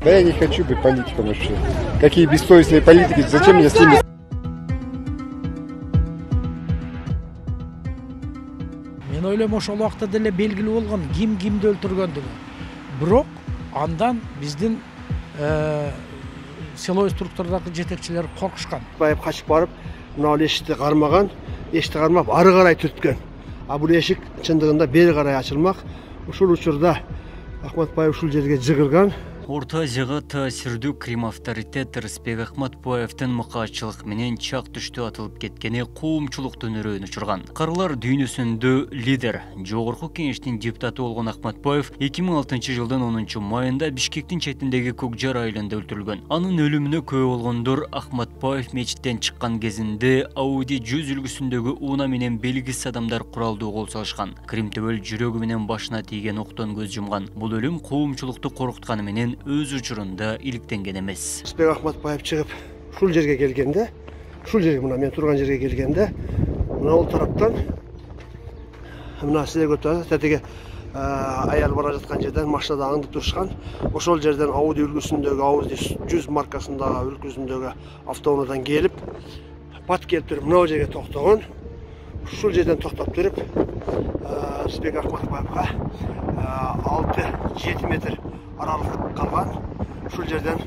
Да я не хочу быть политиком вообще. Какие бессовестные политики, зачем мне с ними? Мен ойлойм ошол убакта деле белгилүү болгон ким кимди өлтүргөндүгү. Бирок андан биздин силовой структурадагы жетекчилер коркушкан. Байып качып барып, мына эшикти кармаган, эшикти кармап ары карай түрткөн. А бул эшик чындыгында бери карай ачылмак. Ушул учурда Ахматбаев ушул жерге жыгылган. Орта Азияга таасирдүү Крим авторитет Рысбек Ахматбаевдин мыкаатчылык менен чак түштү атылып кеткени коомчулуктун өрөөнү учурган. Карылар дүйнөсүндө лидер, жогорку кеңештин депутаты болгон Ахматбаев 2006 жылдын 10 майында Бишкектин четиндеги Көкжар айылында өлтүрүлгөн. Анын өлүмүнө күбө болгондор Ахматбаев мечиттен чыккан кезинде Audi 100 үлгүсүндөгү уна менен белгисиз адамдар куралдуу кол салышкан. Крим төбөл жүрөгү менен башына тийген октон көз жумган. Бул өлүм коомчулукту коркутканы менен өз учурунда иликтенген эмес. Рысбек Ахматбаев чыгып ушул жерге келгенде, ушул жерге мына мен турган жерге келгенде, мына ол тараптан мына силерге өтөт, тетеге аял бара жаткан жерден машинада аңдып турушкан. Ошол жерден Audi үлгүсүндөгү Audi 100 маркасындагы үлгүсүндөгү автоунаадан келип, бат келип туруп мына жерге токтогон. Ушул жерден токтоп туруп, Рысбек Ахматбаевга 6-7 метр аралык калган. Ушул жерден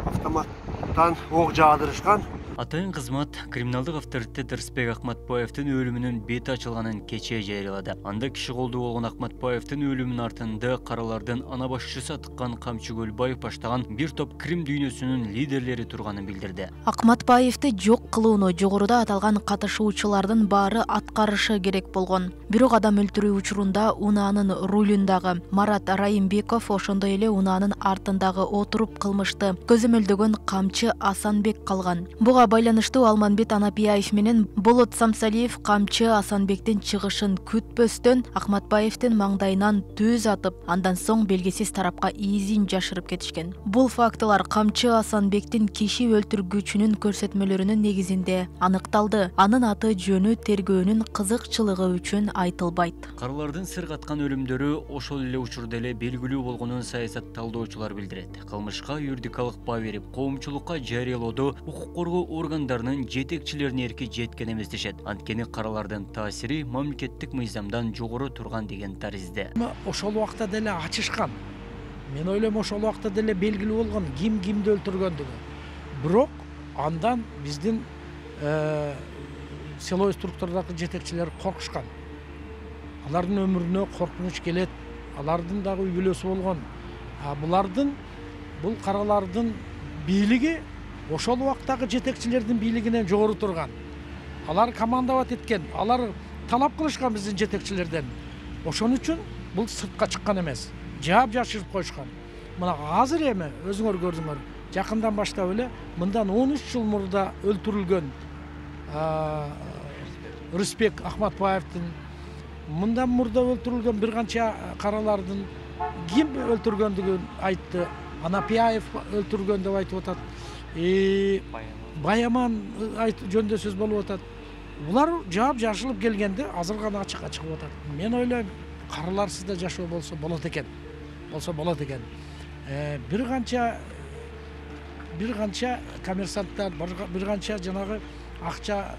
автоматтан ок жаадырышкан. Атайын кызмат криминалдык авторитет Рысбек Ахматбаевдин өлүмүнүн бети ачылганын кечээ жарыялады. Анда киши колдуу болгон Ахматбаевдин өлүмүнүн артында каралардын ана башчысы Атыккан Камчыкөлбаев баштаган бир топ Крим дүйнөсүнүн лидерлери турганын билдирди. Ахматбаевди жок кылууну жогоруда аталган катышуучулардын баары аткарышы керек болгон. Бирок адам өлтүрүү учурунда унаанын рулундагы Марат Райымбеков, ошондой эле унаанын артындагы отуруп кылмышты көзөмөлдөгөн Камчы Асанбек калган. Буга байланыштуу Алманбет Анапияев менен Болот Самсалиев Камчы Асанбектин чыгышын күтпөстөн Ахматбаевдин маңдайынан төз атып, андан соң белгисиз тарапка изин жашырып кетишкен. Бул фактылар Камчы Асанбектин киши өлтүргүчүнүн көрсөтмөлөрүнүн негизинде аныкталды. Анын аты жөнү тергөөнүн кызыкчылыгы үчүн айтылбайт. Карылардын сыр каткан өлүмдөрү ошол эле учурда эле белгилүү болгонун саясат талдоочулар билдирет. Кылмышка юридикалык баа берип, коомчулукка жарыялоодо укук коргоо органдарынын жетекчилерине эрки жеткен эмес дешет. Анткени каралардын таасири мамлекеттик мыйзамдан жогору турган деген таризде. Ошол убакта деле ачышкан. Мен ойлойм ошол убакта деле белгилүү болгон ким кимди өлтүргөндүгү. Бирок андан биздин силовой структурадагы жетекчилер коркушкан. Алардын өмүрүнө коркунуч келет. Алардын дагы үй бүлөсү болгон. Бул каралардын бийлиги ошол убактагы жетекчилердин бийлигинен жогору турган. Алар командовать эткен, алар талап кылышкан биздин жетекчилерден. Ошон үчүн бул сыртка чыккан эмес. Жаап жашырып коюшкан. Мына азыр эми өзүңөр көрдүңөр. Жакындан баштап эле мындан 13 жыл мурда өлтүрүлгөн Рысбек Ахматбаевдин, мындан мурда өлтүрүлгөн бир канча каралардын ким өлтүргөндүгүн айтты. Анапияев өлтүргөн деп айтып атат. Баяман жөнүндө сөз болуп атат. Булар жаап жашылып келгенде азыр гана ачыкка чыгып атат. Мен ойлойм, караларсыз да жашоо болсо болот экен. Бир канча коммерсанттар, бир канча жанагы акча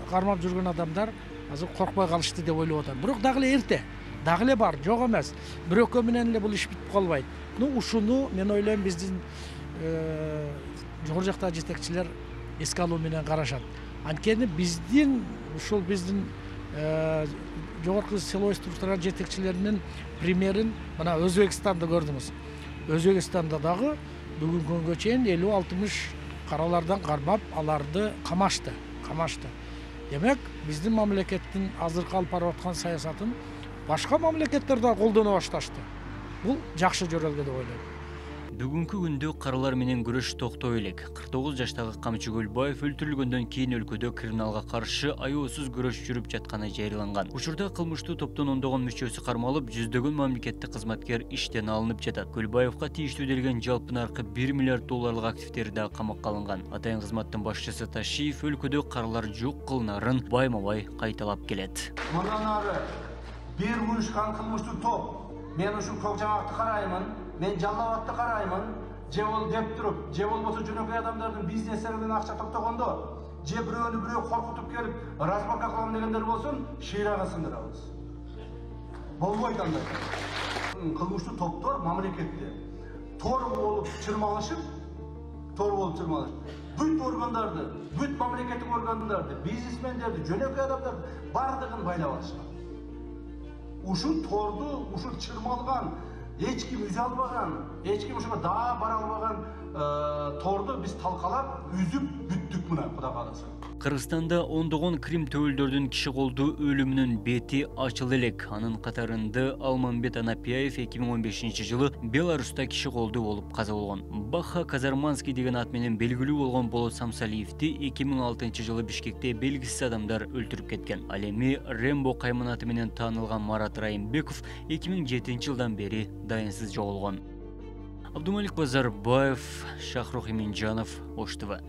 кармап жүргөн адамдар азыр коркпой калышты деп ойлоп атат. Бирок дагы эле эрте, дагы эле бар, жок эмес. Бир экөө менен эле бул иш бүтүп калбайт. Ушуну мен ойлойм биздин жогору жактагы жетекчилер эске алуу менен карашат. Анткени биздин жогорку силовой структура жетекчилеринин примерин мына Өзбекстанды көрдүңүз. Өзбекстанда дагы бүгүнкү күнгө чейин 50-60 каралардан кармап, аларды камашты. Демек, биздин мамлекеттин азыркы алып барып аткан саясатын башка мамлекеттер да колдоно башташты. Бул жакшы жөрөлгө деп ойлойм. Бүгүнкү күндө каралар менен күрөш токтой элек. 49 жаштагы Камчыкөлбаев өлтүрүлгөндөн кийин өлкөдө криминалга каршы аеосуз күрөш жүрүп жатканы жарыяланган. Учурда кылмыштуу топтун ондогон мүчөсү кармалып, жүздөгөн мамлекеттик кызматкер иштен алынып жатат. Көлбаевга тийиштүү делген жалпы наркы $1 миллиард активдери да камакка алынган. Атайын кызматтын башчысы Ташиев өлкөдө каралар жок кылынарын байма-бай кайталап келет. Мындан ары бир уюшкан кылмыштуу топ. Мен ушул Көкжаңакты караймын. Мен Жалал Абадты караймын. же бол деп туруп, же болбосо жөнөкөй адамдардын бизнестеринен акча токтогондо, же бирөөнү бирөө коркутуп келип разборка кылам дегендер болсун, шыйрага сындырабыз. Болбойт андай. Кылмыштуу топтор мамлекетте тор болуп чырмалышып, бүт органдарды, бүт мамлекеттик органдарды, бизнесмендерди, жөнөкөй адамдарды бардыгын байлап алышкан. Ушул торду, ушул чырмалган, эч ким үзе албаган, эч ким ушуга даа бара албаган торду биз талкалап, үзүп бүттүк мына, Кудай кааласа. Кыргызстанда ондогон Крим төөлдөрдүн киши колдуу өлүмүнүн бети ачылды элек. Анын катарында Алмамбет Анапияев 2015-жылы Беларуста киши колдуу болуп каза болгон. Баха Казарманский деген ат менен белгилүү болгон Болот Самсалиевди 2006-жылы Бишкекте белгисиз адамдар өлтүрүп кеткен. Ал эми Рембо кайман аты менен таанылган Марат Райымбеков 2007-жылдан бери дайынсыз жоголгон. Абдумалик Базарбаев, Шахрух Иминджанов, Ош ТВ.